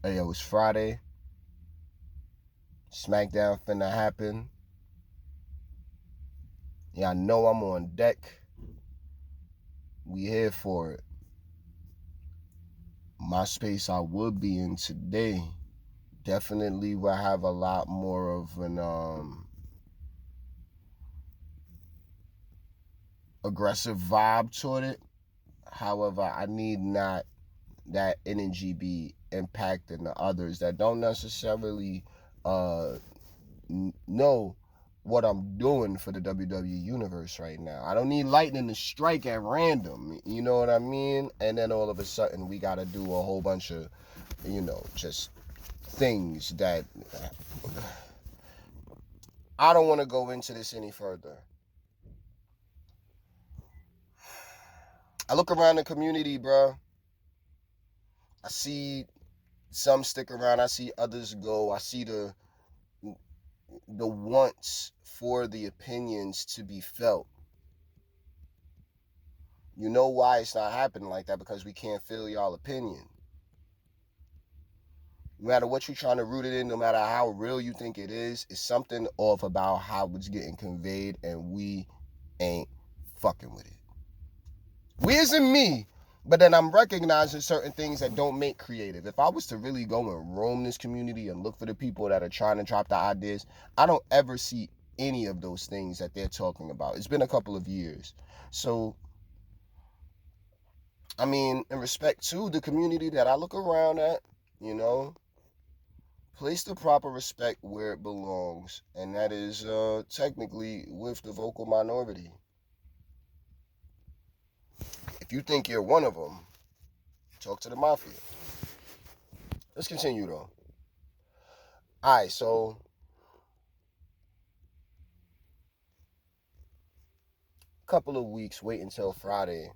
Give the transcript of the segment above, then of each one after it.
Hey, yo, it's Friday. SmackDown finna happen. Yeah, I know I'm on deck. We here for it. My space I would be in today definitely will have a lot more of an aggressive vibe toward it. However, I need not that energy be impacting the others that don't necessarily uh know what I'm doing for the WWE universe right now. I don't need lightning to strike at random, you know what I mean? And then all of a sudden we got to do a whole bunch of, just things that I don't want to go into this any further. I look around the community, bro. I see some stick around, I see others go. I see the wants for the opinions to be felt. You know why it's not happening like that? Because we can't feel y'all opinion. No matter what you're trying to root it in, no matter how real you think it is, it's something off about how it's getting conveyed, and we ain't fucking with it. We isn't me, but then I'm recognizing certain things that don't make creative. If I was to really go and roam this community and look for the people that are trying to drop the ideas, I don't ever see any of those things that they're talking about. It's been a couple of years. So, I mean, in respect to the community that I look around at, you know, place the proper respect where it belongs, and that is technically with the vocal minority. If you think you're one of them, talk to the mafia. Let's continue though. All right, so a couple of weeks, wait until Friday.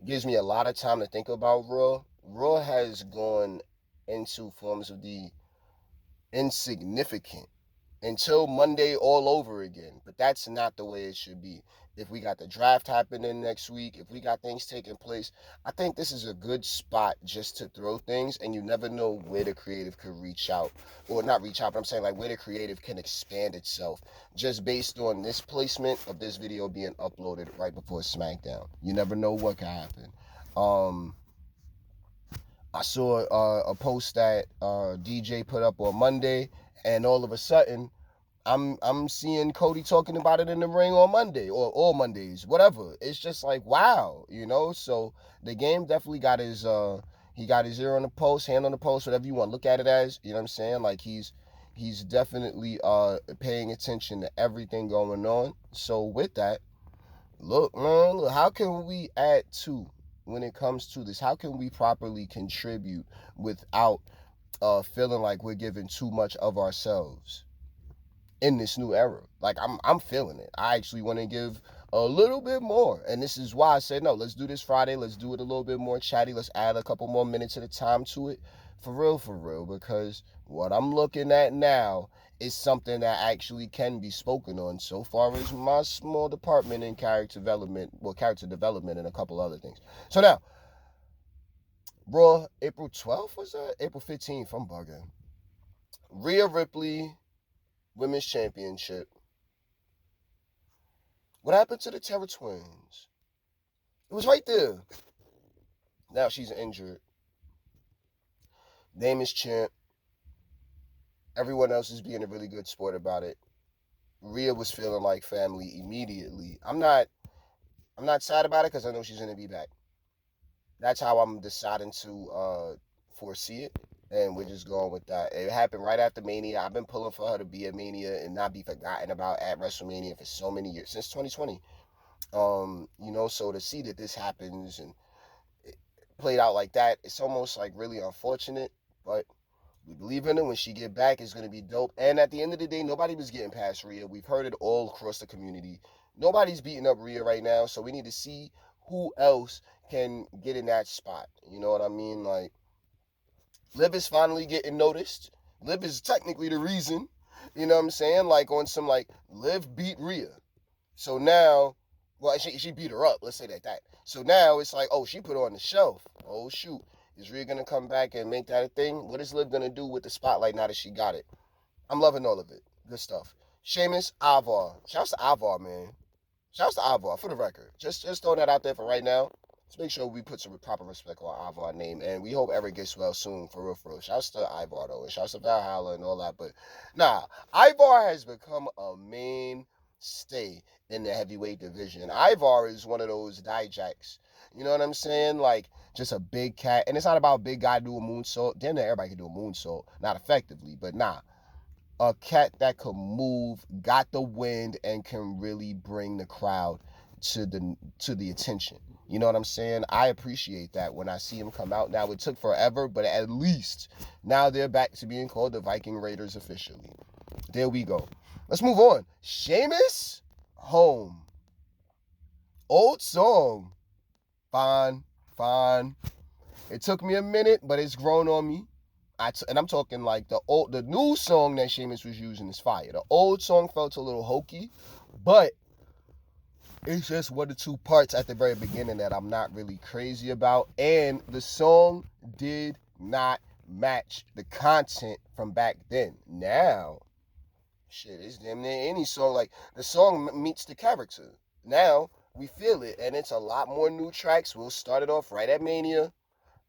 Gives me a lot of time to think about Raw. Raw has gone into forms of the insignificant until Monday all over again. But that's not the way it should be. If we got the draft happening next week, if we got things taking place, I think this is a good spot just to throw things, and you never know where the creative could reach out. Or not reach out, but I'm saying like where the creative can expand itself just based on this placement of this video being uploaded right before SmackDown. You never know what can happen. Um, I saw a post that DJ put up on Monday, and all of a sudden, I'm seeing Cody talking about it in the ring on Monday or all Mondays, whatever. It's just like wow, you know. So the game definitely got his he got his ear on the pulse, hand on the pulse, whatever you want to look at it as. You know what I'm saying? Like he's definitely paying attention to everything going on. So with that, look, man, look, how can we add to when it comes to this? How can we properly contribute without feeling like we're giving too much of ourselves in this new era? Like I'm feeling it. I actually want to give a little bit more, and this is why I said no. Let's do this Friday. Let's do it a little bit more chatty. Let's add a couple more minutes at a time to it, for real. Because what I'm looking at now is something that actually can be spoken on. So far as my small department in character development, and a couple other things. So now, Raw, April 12th was that? April 15th. I'm bugging. Rhea Ripley Women's Championship. What happened to the Terror Twins? It was right there. Now she's injured. Name is champ. Everyone else is being a really good sport about it. Rhea was feeling like family immediately. I'm not sad about it because I know she's gonna be back. That's how I'm deciding to foresee it. And we're just going with that. It happened right after Mania. I've been pulling for her to be at Mania and not be forgotten about at WrestleMania for so many years, since 2020. So to see that this happens and it played out like that, it's almost like really unfortunate. But we believe in her. When she get back, it's gonna be dope. And at the end of the day, nobody was getting past Rhea. We've heard it all across the community. Nobody's beating up Rhea right now, so we need to see who else can get in that spot. You know what I mean? Like Liv is finally getting noticed. Liv is technically the reason. You know what I'm saying? Like on some like Liv beat Rhea. So now, well, she beat her up. Let's say that. So now it's like, oh, she put her on the shelf. Oh shoot, Is Rhea gonna come back and make that a thing? What is Liv gonna do with the spotlight now that she got it? I'm loving all of it. Good stuff. Sheamus, Ivar. Shouts to Ivar, man. Shouts to Ivar for the record. Just throwing that out there for right now. Let's make sure we put some proper respect on Ivar name, and we hope Eric gets well soon, for real, for real. Shouts to Ivar though, and shouts to Valhalla and all that. But nah, Ivar has become a mainstay in the heavyweight division. Ivar is one of those Dijaks. You know what I'm saying? Like just a big cat, and it's not about big guy doing moonsault. Damn near everybody can do a moonsault, not effectively, but nah, a cat that can move, got the wind, and can really bring the crowd to the attention. You know what I'm saying? I appreciate that when I see him come out. Now it took forever, but at least now they're back to being called the Viking Raiders officially. There we go. Let's move on. Sheamus, home. Old song. Fine, fine. It took me a minute, but it's grown on me. And I'm talking like the new song that Sheamus was using is fire. The old song felt a little hokey, but it's just one or two parts at the very beginning that I'm not really crazy about. And the song did not match the content from back then. Now, shit, it's damn near any song. Like, the song meets the character. Now, we feel it, and it's a lot more new tracks. We'll start it off right at Mania.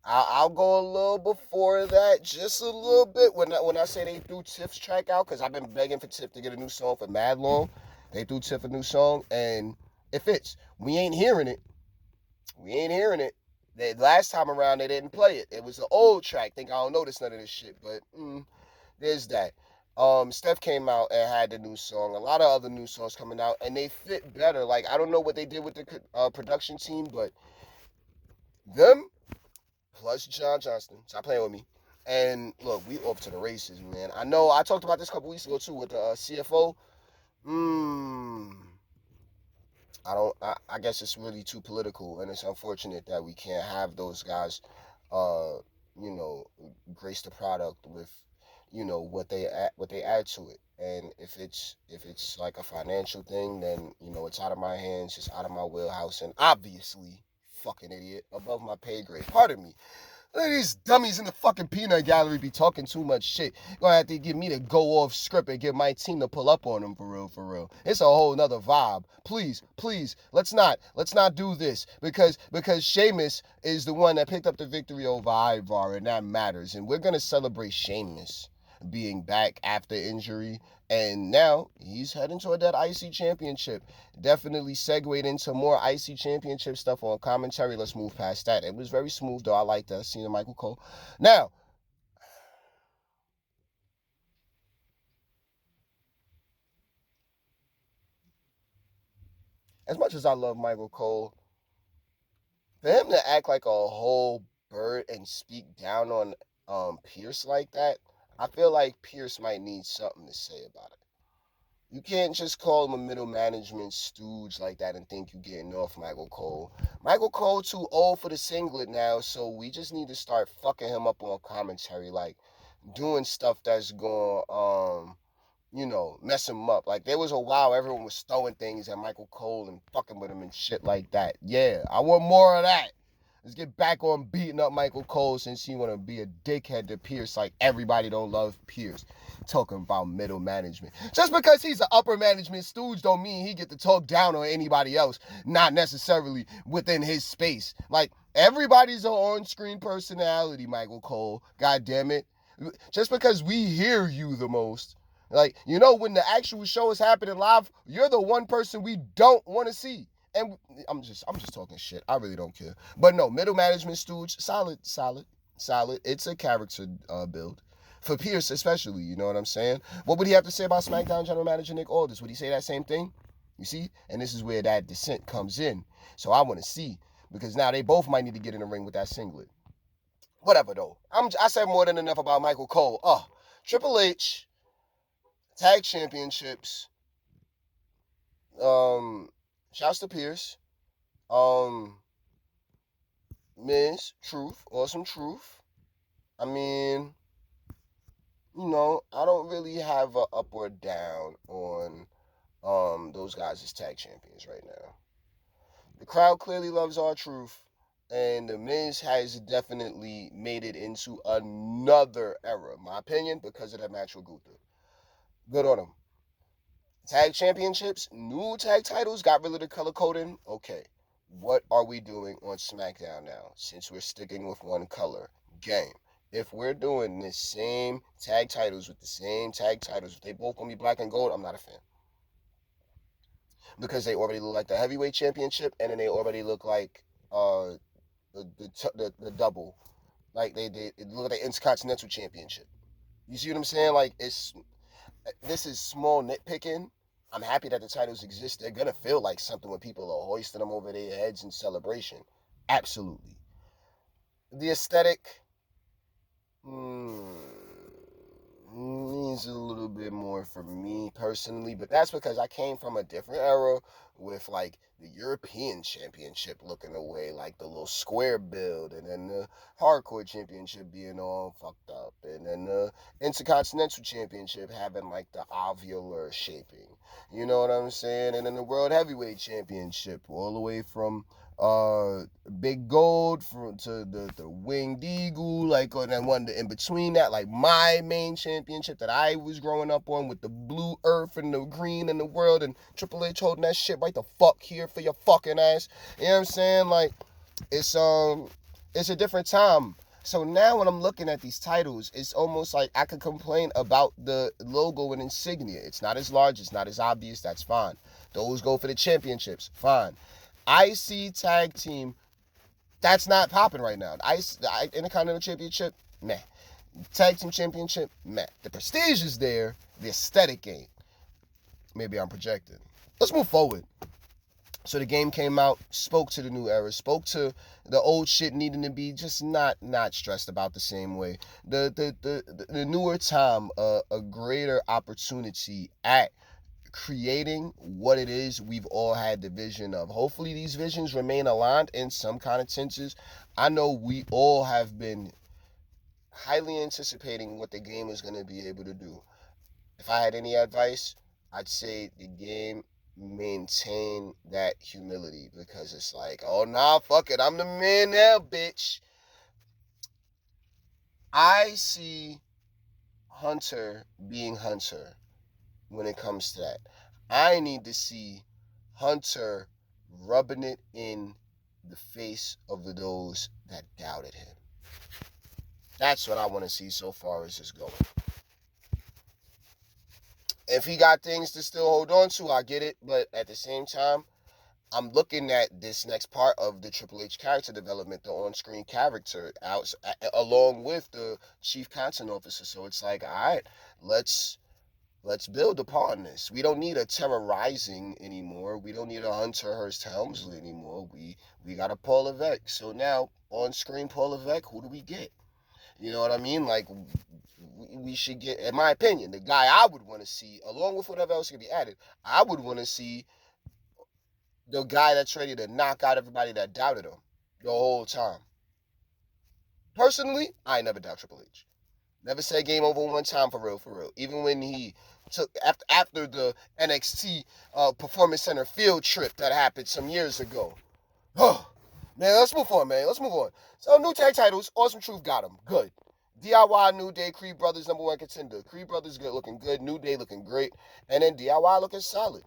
I'll go a little before that, just a little bit. When I say they threw Tiff's track out, because I've been begging for Tiff to get a new song for mad long. They threw Tiff a new song, and it fits. We ain't hearing it. The last time around, they didn't play it. It was an old track. Think I don't notice none of this shit, but there's that. Steph came out and had the new song. A lot of other new songs coming out, and they fit better. Like, I don't know what they did with the production team, but them plus John Johnston. Stop playing with me. And look, we off to the races, man. I know I talked about this a couple weeks ago too with the CFO. I guess it's really too political, and it's unfortunate that we can't have those guys, uh, you know, grace the product with, what they add to it. And if it's like a financial thing, then it's out of my hands, it's out of my wheelhouse, and obviously, fucking idiot, above my pay grade. Pardon me. Look at these dummies in the fucking peanut gallery be talking too much shit. Gonna have to get me to go off script and get my team to pull up on them for real, for real. It's a whole nother vibe. Please, let's not do this because Sheamus is the one that picked up the victory over Ivar, and that matters. And we're gonna celebrate Sheamus being back after injury, and now he's heading toward that IC championship. Definitely segued into more IC championship stuff on commentary. Let's move past that. It was very smooth though. I like that. Seeing Michael Cole. Now, as much as I love Michael Cole, for him to act like a whole bird and speak down on Pierce like that, I feel like Pierce might need something to say about it. You can't just call him a middle management stooge like that and think you're getting off Michael Cole. Michael Cole too old for the singlet now, so we just need to start fucking him up on commentary, like doing stuff that's going mess him up. Like there was a while everyone was throwing things at Michael Cole and fucking with him and shit like that. Yeah, I want more of that. Let's get back on beating up Michael Cole since he want to be a dickhead to Pierce like everybody don't love Pierce. Talking about middle management. Just because he's an upper management stooge don't mean he get to talk down on anybody else, not necessarily within his space. Like, everybody's an on-screen personality, Michael Cole. God damn it. Just because we hear you the most. Like, when the actual show is happening live, you're the one person we don't want to see. And I'm just talking shit. I really don't care. But no, middle management stooge, solid. It's a character build. For Pierce especially, you know what I'm saying? What would he have to say about SmackDown General Manager Nick Aldis? Would he say that same thing? You see? And this is where that dissent comes in. So I want to see. Because now they both might need to get in the ring with that singlet. Whatever though. I said more than enough about Michael Cole. Triple H, Tag Championships, shouts to Pierce. Miz, Truth, Awesome Truth. I mean, I don't really have a up or down on those guys as tag champions right now. The crowd clearly loves R-Truth. And The Miz has definitely made it into another era, in my opinion, because of that match with Gunther. Good on him. Tag championships, new tag titles, got rid of the color coding. Okay. What are we doing on SmackDown now? Since we're sticking with one color game. If we're doing the same tag titles with the same tag titles, if they both gonna be black and gold, I'm not a fan. Because they already look like the heavyweight championship, and then they already look like the double, like they look like the Intercontinental Championship. You see what I'm saying? Like this is small nitpicking. I'm happy that the titles exist. They're gonna feel like something when people are hoisting them over their heads in celebration. Absolutely. The aesthetic needs a little bit more for me personally, but that's because I came from a different era with like the European Championship looking away, like the little square build, and then the Hardcore Championship being all fucked up, and then the Intercontinental Championship having like the ovular shaping. You know what I'm saying? And then the World Heavyweight Championship, all the way from uh Big Gold to the Winged Eagle, like on that one in between that, like my main championship that I was growing up on with the blue earth and the green and the world, and Triple H holding that shit right the fuck here for your fucking ass. You know what I'm saying? Like it's a different time. So now when I'm looking at these titles, it's almost like I could complain about the logo and insignia. It's not as large, it's not as obvious, that's fine. Those go for the championships, fine. IC tag team, that's not popping right now. The Intercontinental Championship, meh. Tag team championship, meh. The prestige is there, the aesthetic ain't. Maybe I'm projecting. Let's move forward. So the game came out, spoke to the new era, spoke to the old shit needing to be just not stressed about the same way. The newer time, a greater opportunity at creating what it is we've all had the vision of. Hopefully these visions remain aligned in some kind of senses. I know we all have been highly anticipating what the game is going to be able to do. If I had any advice, I'd say the game maintain that humility, because it's like, oh nah, fuck it, I'm the man now, bitch. I see Hunter being Hunter when it comes to that. I need to see Hunter rubbing it in the face of those that doubted him. That's what I want to see so far as this going. If he got things to still hold on to, I get it. But at the same time, I'm looking at this next part of the Triple H character development, the on-screen character, along with the chief content officer. So it's like, all right, let's build upon this. We don't need a terrorizing anymore. We don't need a Hunter Hearst Helmsley anymore. We got a Paul Levesque. So now on screen Paul Levesque, who do we get? You know what I mean? Like we should get, in my opinion, the guy I would want to see, along with whatever else could be added. I would want to see the guy that's ready to knock out everybody that doubted him the whole time. Personally, I never doubt Triple H. Never said game over one time for real, for real. Even when he took after the NXT Performance Center field trip that happened some years ago. Oh, man, let's move on, man. Let's move on. So new tag titles, Awesome Truth got them. Good. DIY, New Day, Creed Brothers, number one contender. Creed Brothers good, looking good. New Day looking great. And then DIY looking solid.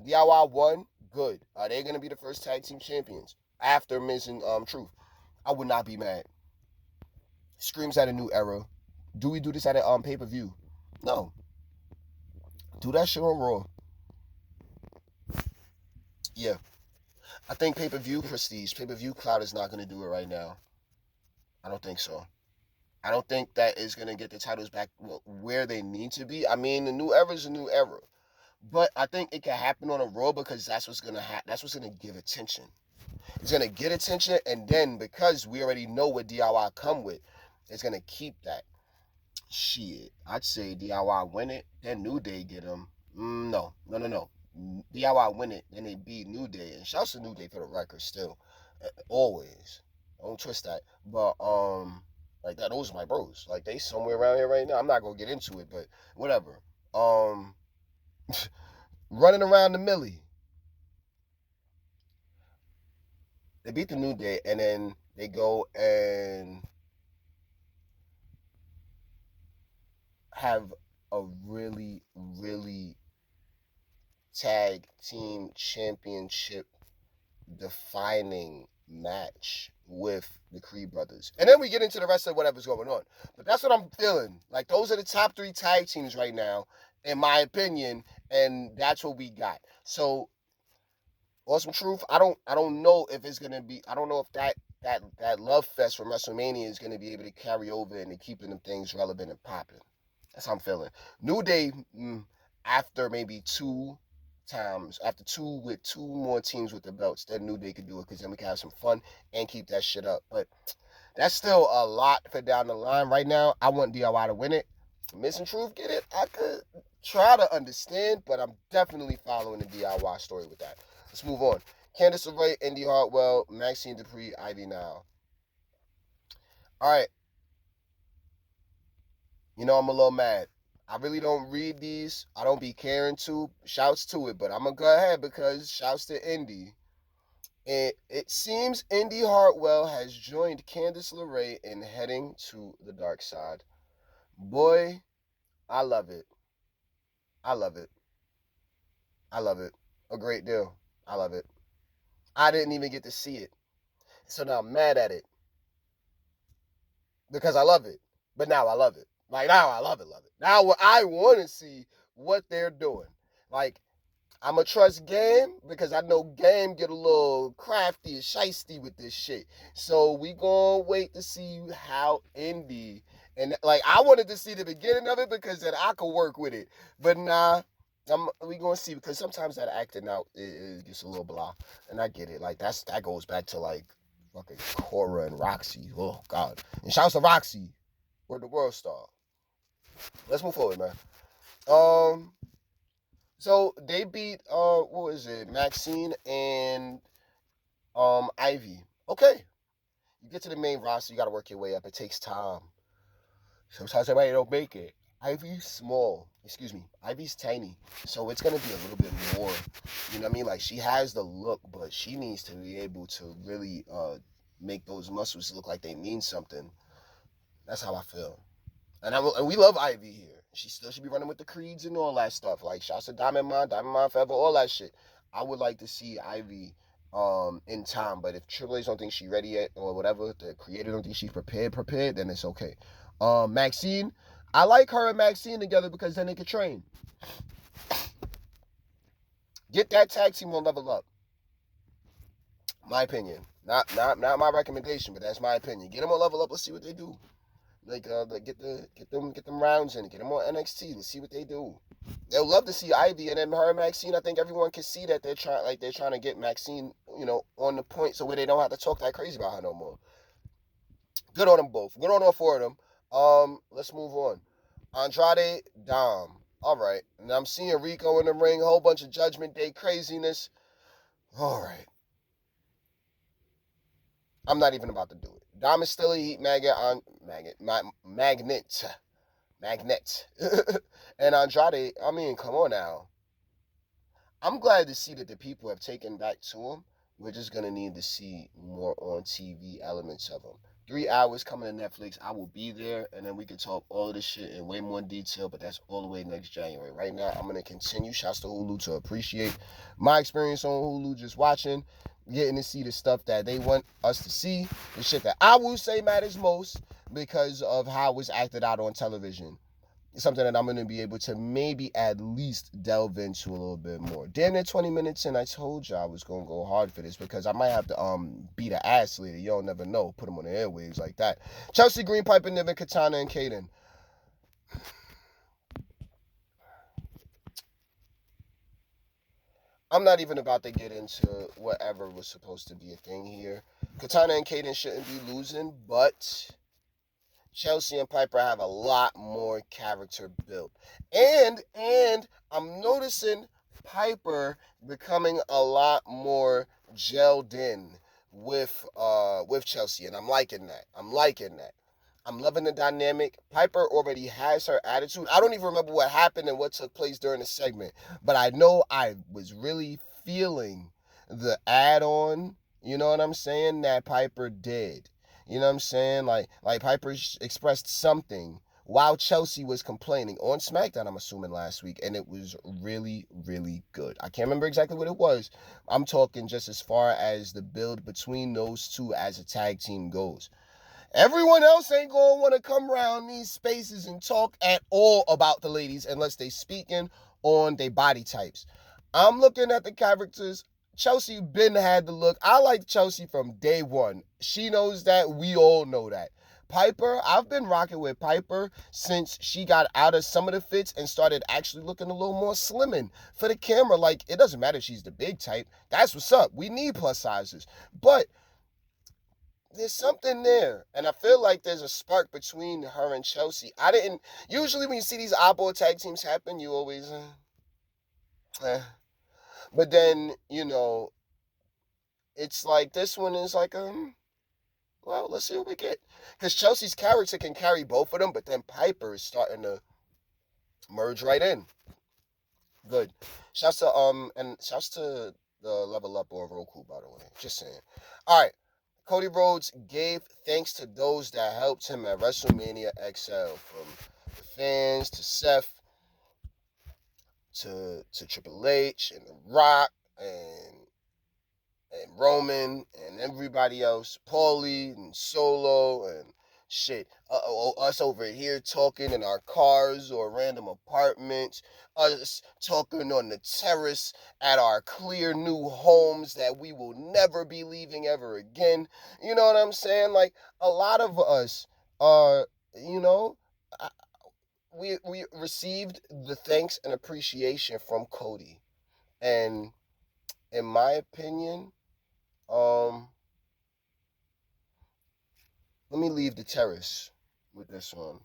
DIY won, good. Are they going to be the first tag team champions after Miz and Truth? I would not be mad. Screams at a new era. Do we do this at a pay-per-view? No. Do that shit on Raw. Yeah. I think pay-per-view prestige, pay-per-view cloud is not going to do it right now. I don't think so. I don't think that is going to get the titles back where they need to be. I mean, the new era is a new era. But I think it can happen on a Raw because that's what's going to happen. That's what's going to give attention. It's going to get attention, and then because we already know what DIY come with, it's going to keep that. Shit, I'd say DIY win it, then New Day get them. No. DIY win it, then they beat New Day, and shouts to New Day for the record still, always. Don't twist that, but like that, those are my bros. Like they somewhere around here right now. I'm not gonna get into it, but whatever. Um, running around the Millie. They beat the New Day, and then they go and have a really, really tag team championship defining match with the Creed brothers. And then we get into the rest of whatever's going on. But that's what I'm feeling. Like, those are the top 3 tag teams right now, in my opinion, and that's what we got. So, Awesome Truth, I don't know if it's gonna be, I don't know if that love fest from WrestleMania is gonna be able to carry over into keeping them things relevant and popping. That's how I'm feeling. New Day, after maybe 2 times, after 2 with 2 more teams with the belts, then New Day could do it, because then we can have some fun and keep that shit up. But that's still a lot for down the line. Right now, I want DIY to win it. Missing Truth get it, I could try to understand, but I'm definitely following the DIY story with that. Let's move on. Candice LeRae, Indy Hartwell, Maxine Dupree, Ivy Nile. All right. You know, I'm a little mad. I really don't read these. I don't be caring to. Shouts to it, but I'm going to go ahead because shouts to Indy. It seems Indy Hartwell has joined Candice LeRae in heading to the dark side. Boy, I love it. I love it. I love it. A great deal. I love it. I didn't even get to see it. So now I'm mad at it. Because I love it. But now I love it. Like, now I love it. Now I want to see what they're doing. Like, I'm going to trust Game, because I know Game get a little crafty and shiesty with this shit. So we going to wait to see how Indy, and like, I wanted to see the beginning of it because then I could work with it. But nah, we going to see, because sometimes that acting out it gets a little blah. And I get it. Like, that goes back to like fucking Cora and Roxy. Oh, God. And shouts to Roxy. We're the world star. Let's move forward, man. So they beat what was it, Maxine and Ivy. Okay. You get to the main roster, you gotta work your way up. It takes time. Sometimes everybody don't make it. Ivy's small. Excuse me. Ivy's tiny. So it's gonna be a little bit more. You know what I mean? Like, she has the look, but she needs to be able to really make those muscles look like they mean something. That's how I feel. And we love Ivy here. She still should be running with the Creeds and all that stuff. Like, shouts to Diamond Mine Forever, all that shit. I would like to see Ivy in time. But if Triple H don't think she's ready yet, or whatever, the creator don't think she's prepared, then it's okay. Maxine, I like her and Maxine together because then they could train. Get that tag team on level up. My opinion. Not my recommendation, but that's my opinion. Get them on level up. Let's see what they do. Like, get them rounds in, get them on NXT and see what they do. They'll love to see Ivy, and then her and Maxine. I think everyone can see that they're trying to get Maxine, on the point, so where they don't have to talk that crazy about her no more. Good on them both. Good on all 4 of them. Let's move on. Andrade, Dom. All right, and I'm seeing Rico in the ring. A whole bunch of Judgment Day craziness. All right. I'm not even about to do it. Dom is still a heat magnet. And Andrade, I mean, come on now. I'm glad to see that the people have taken back to him. We're just going to need to see more on TV elements of him. 3 hours coming to Netflix. I will be there, and then we can talk all of this shit in way more detail, but that's all the way next January. Right now, I'm going to continue. Shouts to Hulu to appreciate my experience on Hulu, just watching, getting to see the stuff that they want us to see, the shit that I will say matters most because of how it was acted out on television. It's something that I'm going to be able to maybe at least delve into a little bit more. Damn near 20 minutes in, I told you I was going to go hard for this because I might have to beat an ass later. You don't never know. Put them on the airwaves like that. Chelsea Green, Piper Niven, Katana, and Kaden. I'm not even about to get into whatever was supposed to be a thing here. Katana and Kaden shouldn't be losing, but Chelsea and Piper have a lot more character built. And I'm noticing Piper becoming a lot more gelled in with Chelsea, and I'm liking that. I'm loving the dynamic. Piper already has her attitude. I don't even remember what happened and what took place during the segment, but I know I was really feeling the add-on You know what I'm saying? That Piper did. You know what I'm saying? Like Piper expressed something while Chelsea was complaining on SmackDown, I'm assuming last week, and it was really, really good. I can't remember exactly what it was. I'm talking just as far as the build between those two as a tag team goes. Everyone else ain't gonna want to come around these spaces and talk at all about the ladies unless they speaking on their body types. I'm looking at the characters. Chelsea been had the look. I like Chelsea from day one. She knows that. We all know that. Piper, I've been rocking with Piper since she got out of some of the fits and started actually looking a little more slimming for the camera. Like, it doesn't matter if she's the big type. That's what's up. We need plus sizes. But there's something there. And I feel like there's a spark between her and Chelsea. I didn't. Usually, when you see these oddball tag teams happen, you always. Eh. But then, it's like this one is like, well, let's see what we get. Because Chelsea's character can carry both of them, but then Piper is starting to merge right in. Good. Shouts to the Level Up on Roku, by the way. Just saying. All right. Cody Rhodes gave thanks to those that helped him at WrestleMania XL, from the fans to Seth to Triple H and The Rock and Roman and everybody else, Paulie and Solo and shit. Us over here talking in our cars or random apartments, us talking on the terrace at our clear new homes that we will never be leaving ever again. You know what I'm saying? Like, a lot of us are, you know, we received the thanks and appreciation from Cody, and in my opinion, um let me leave the terrace with this one.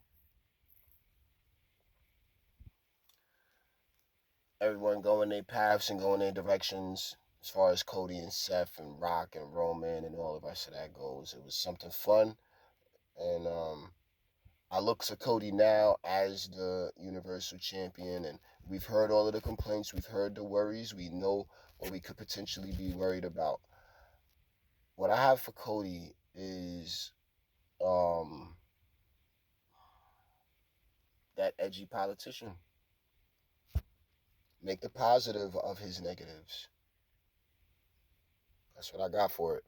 Everyone going their paths and going their directions as far as Cody and Seth and Rock and Roman and all the rest of that goes. It was something fun, and I look to Cody now as the Universal Champion, and we've heard all of the complaints, we've heard the worries, we know what we could potentially be worried about. What I have for Cody is um, that edgy politician. Make the positive of his negatives. That's what I got for it.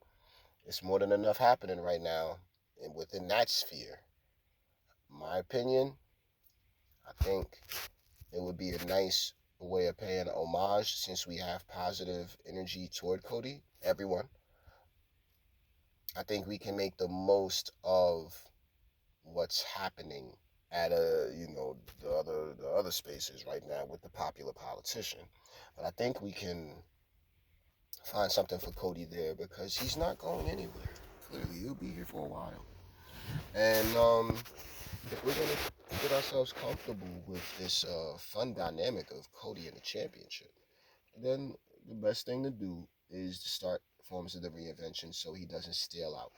It's more than enough happening right now, and within that sphere. My opinion, I think it would be a nice way of paying homage since we have positive energy toward Cody. Everyone, I think we can make the most of what's happening at the other spaces right now with the popular politician. But I think we can find something for Cody there because he's not going anywhere. Clearly, he'll be here for a while. And if we're gonna get ourselves comfortable with this fun dynamic of Cody and the championship, then the best thing to do is to start forms of the reinvention so he doesn't steal out.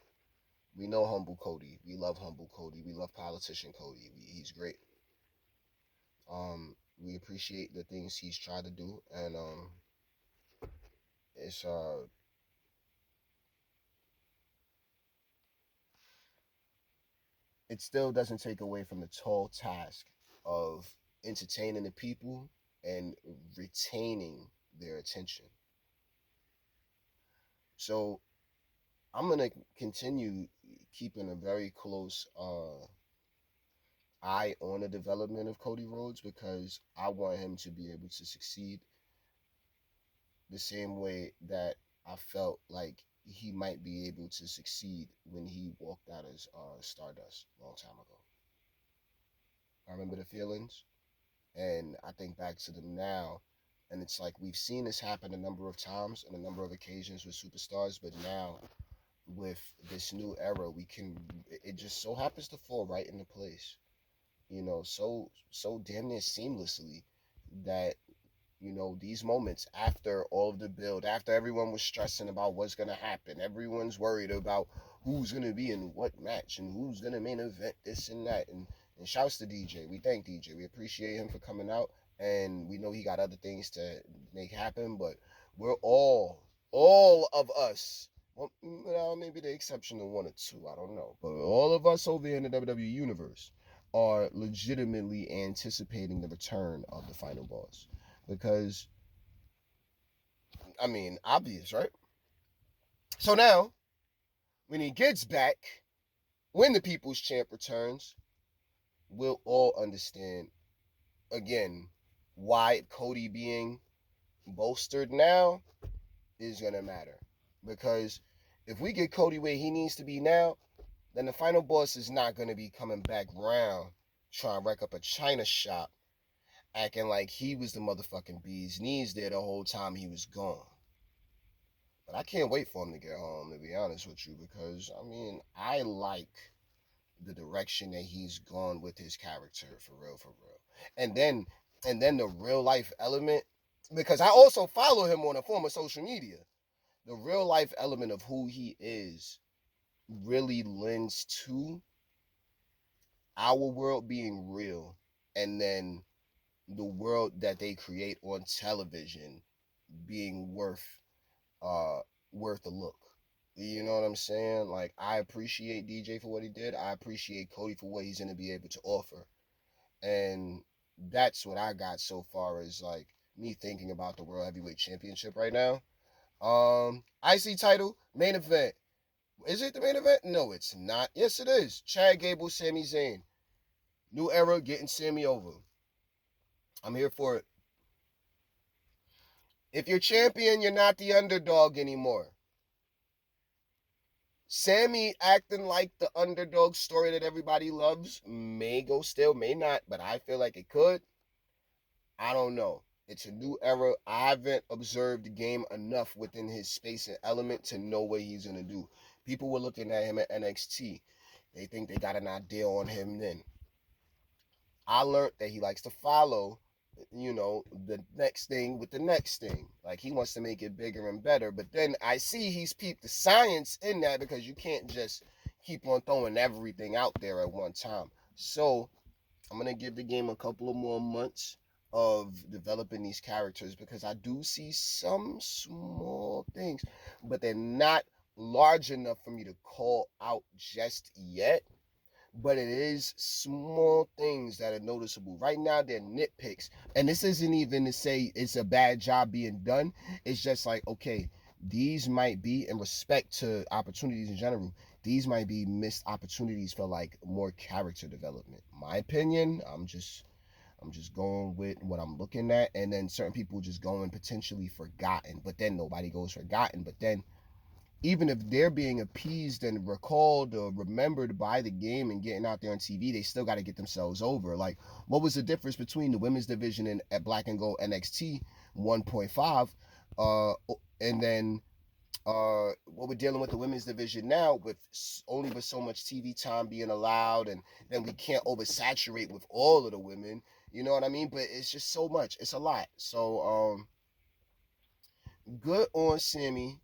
We know humble Cody. We love humble Cody. We love politician Cody. He's great. We appreciate the things he's tried to do, and it's it still doesn't take away from the tall task of entertaining the people and retaining their attention. So I'm gonna continue keeping a very close eye on the development of Cody Rhodes because I want him to be able to succeed the same way that I felt like he might be able to succeed when he walked out as Stardust a long time ago. I remember the feelings, and I think back to them now, and it's like we've seen this happen a number of times and a number of occasions with superstars, but now with this new era, we can. It just so happens to fall right into place, so damn near seamlessly that these moments after all of the build, after everyone was stressing about what's gonna happen, everyone's worried about who's gonna be in what match and who's gonna main event this and that, and shouts to DJ. We thank DJ. We appreciate him for coming out, and we know he got other things to make happen, but we're all of us Well, maybe the exception of one or two. I don't know. But all of us over here in the WWE universe are legitimately anticipating the return of the final boss. Because, I mean, obvious, right? So now, when he gets back, when the People's Champ returns, we'll all understand again why Cody being bolstered now is gonna matter. Because if we get Cody where he needs to be now, then the final boss is not gonna be coming back round trying to wreck up a China shop, acting like he was the motherfucking bee's knees there the whole time he was gone. But I can't wait for him to get home, to be honest with you, because I mean I like the direction that he's gone with his character, for real, for real. And then the real life element, because I also follow him on a form of social media. The real life element of who he is really lends to our world being real, and then the world that they create on television being uh worth a look. You know what I'm saying? Like, I appreciate DJ for what he did. I appreciate Cody for what he's going to be able to offer. And that's what I got so far as like me thinking about the World Heavyweight Championship right now. IC title, main event. Is it the main event? No, it's not. Yes, it is. Chad Gable, Sami Zayn. New era, getting Sami over. I'm here for it. If you're champion, you're not the underdog anymore. Sami acting like the underdog story that everybody loves may go still, may not, but I feel like it could. I don't know. It's a new era. I haven't observed the game enough within his space and element to know what he's going to do. People were looking at him at NXT. They think they got an idea on him then. I learned that he likes to follow, the next thing with the next thing. Like, he wants to make it bigger and better. But then I see he's peeped the science in that, because you can't just keep on throwing everything out there at one time. So I'm going to give the game a couple of more months of developing these characters, because I do see some small things, but they're not large enough for me to call out just yet. But it is small things that are noticeable. Right now, they're nitpicks. And this isn't even to say it's a bad job being done. It's just like, okay, these might be, in respect to opportunities in general, these might be missed opportunities for like more character development. My opinion, I'm just going with what I'm looking at, and then certain people just going potentially forgotten, but then nobody goes forgotten. But then even if they're being appeased and recalled or remembered by the game and getting out there on TV, they still got to get themselves over. Like, what was the difference between the women's division and at Black and Gold NXT 1.5, and then what we're dealing with the women's division now, with only with so much TV time being allowed, and then we can't oversaturate with all of the women. You know what I mean? But it's just so much. It's a lot. So good on Sami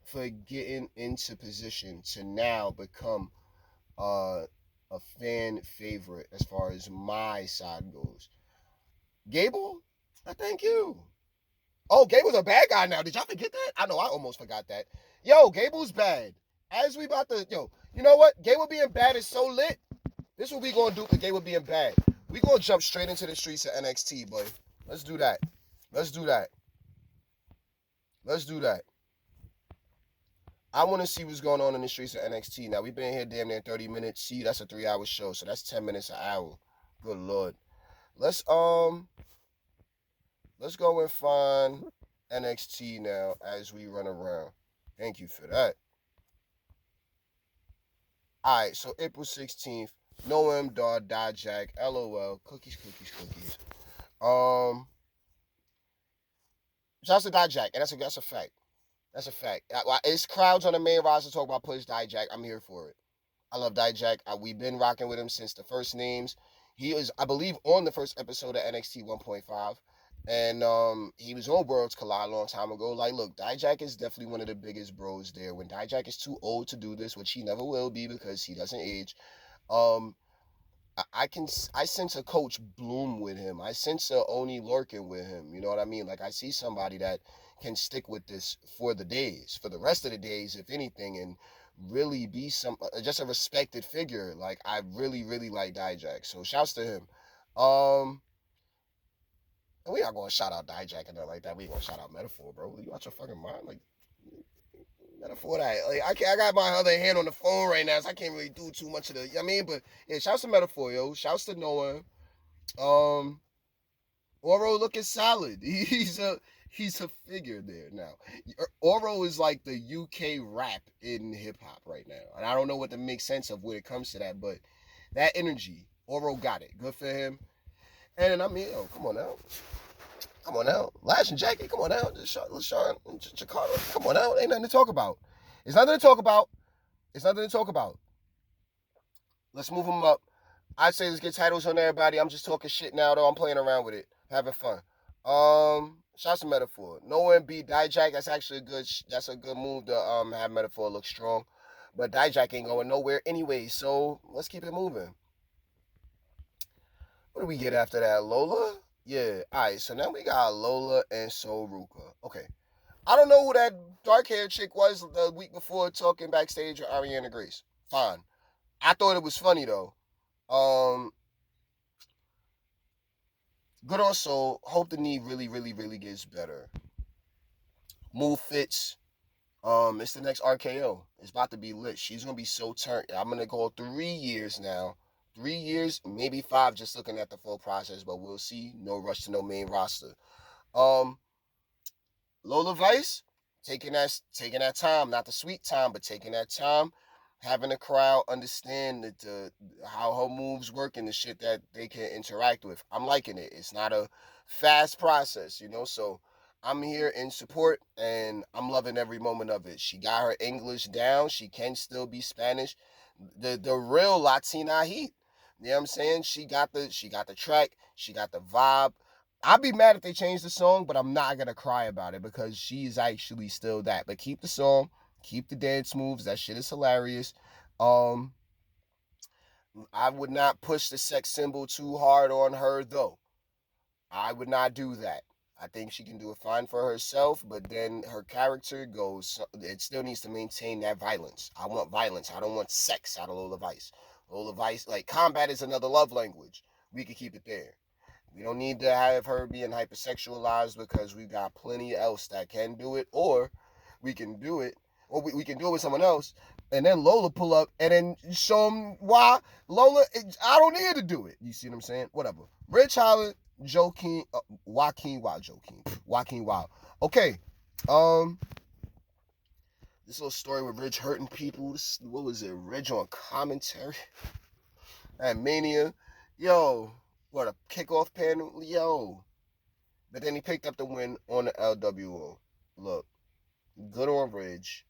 for getting into position to now become uh, a fan favorite as far as my side goes. Gable, I thank you. Oh, Gable's a bad guy now. Did y'all forget that? I know I almost forgot that. Yo, Gable's bad. As we about to, you know what? Gable being bad is so lit. This is what we gonna do for Gable being bad. We gonna jump straight into the streets of NXT, boy. Let's do that. Let's do that. Let's do that. I want to see what's going on in the streets of NXT. Now, we've been here damn near 30 minutes. See, that's a 3-hour show, so that's 10 minutes an hour. Good lord. Let's go and find NXT now as we run around. Thank you for that. Alright, so April 16th, Noam Dar Dijak, LOL, cookies. Shouts to Dijak, and that's a fact. That's a fact. It's crowds on the main roster talk about Push Dijak. I'm here for it. I love Dijak. We've been rocking with him since the first names. He was, I believe, on the first episode of NXT 1.5. And he was on Worlds Collide a long time ago. Like, look, Dijak is definitely one of the biggest bros there. When Dijak is too old to do this, which he never will be because he doesn't age, um, I sense a Coach Bloom with him. I sense a Oni Lorcan with him. You know what I mean? Like, I see somebody that can stick with this for the rest of the days, if anything, and really be just a respected figure. Like, I really, really like Dijak. So shouts to him. We not gonna shout out Dijak and nothing like that. We gonna shout out Metaphor, bro. You out your fucking mind? Like, Metaphor that. Like, I got my other hand on the phone right now, so I can't really do too much of the, you know what I mean? But yeah, shouts to Metaphor, yo. Shouts to Noah. Um Oro looking solid. He's a figure there now. Oro is like the UK rap in hip hop right now, and I don't know what to make sense of when it comes to that, but that energy, Oro got it. Good for him. And I mean, oh, come on out, Lash and Jackie, come on out, LaShawn, Jakarta, come on out. Ain't nothing to talk about. It's nothing to talk about. It's nothing to talk about. Let's move them up. I say let's get titles on everybody. I'm just talking shit now, though. I'm playing around with it, having fun. Shots of Metaphor. No one beat Dijak. That's actually that's a good move to have Metaphor look strong. But Dijak ain't going nowhere anyway, so let's keep it moving. What do we get after that? Lola? Yeah. Alright, so now we got Lola and Soul Ruka. Okay. I don't know who that dark haired chick was the week before talking backstage with Ariana Grace. Fine. I thought it was funny though. Good on Soul. Hope the knee really, really, really gets better. Move fits. It's the next RKO. It's about to be lit. She's gonna be so turned. I'm gonna go 3 years now. 3 years, maybe 5, just looking at the full process, but we'll see. No rush to no main roster. Lola Vice, taking that time, not the sweet time, but taking that time, having the crowd understand that how her moves work and the shit that they can interact with. I'm liking it. It's not a fast process, so I'm here in support and I'm loving every moment of it. She got her English down. She can still be Spanish. The real Latina heat. You know what I'm saying? She got the track, she got the vibe. I'd be mad if they changed the song, but I'm not gonna cry about it because she's actually still that. But keep the song, keep the dance moves. That shit is hilarious. I would not push the sex symbol too hard on her though. I would not do that. I think she can do it fine for herself, but then her character goes. It still needs to maintain that violence. I want violence. I don't want sex out of Lola Vice. Lola Vice, like combat is another love language. We could keep it there. We don't need to have her being hypersexualized because we got plenty else that can do it, or we can do it, or we can do it with someone else, and then Lola pull up and then show them why Lola. I don't need to do it. You see what I'm saying? Whatever. Rich Holland, Joaquin, Joaquin Wild. Okay. This little story with Ridge hurting people. What was it? Ridge on commentary at Mania. Yo, what a kickoff panel. Yo. But then he picked up the win on the LWO. Look, good on Ridge.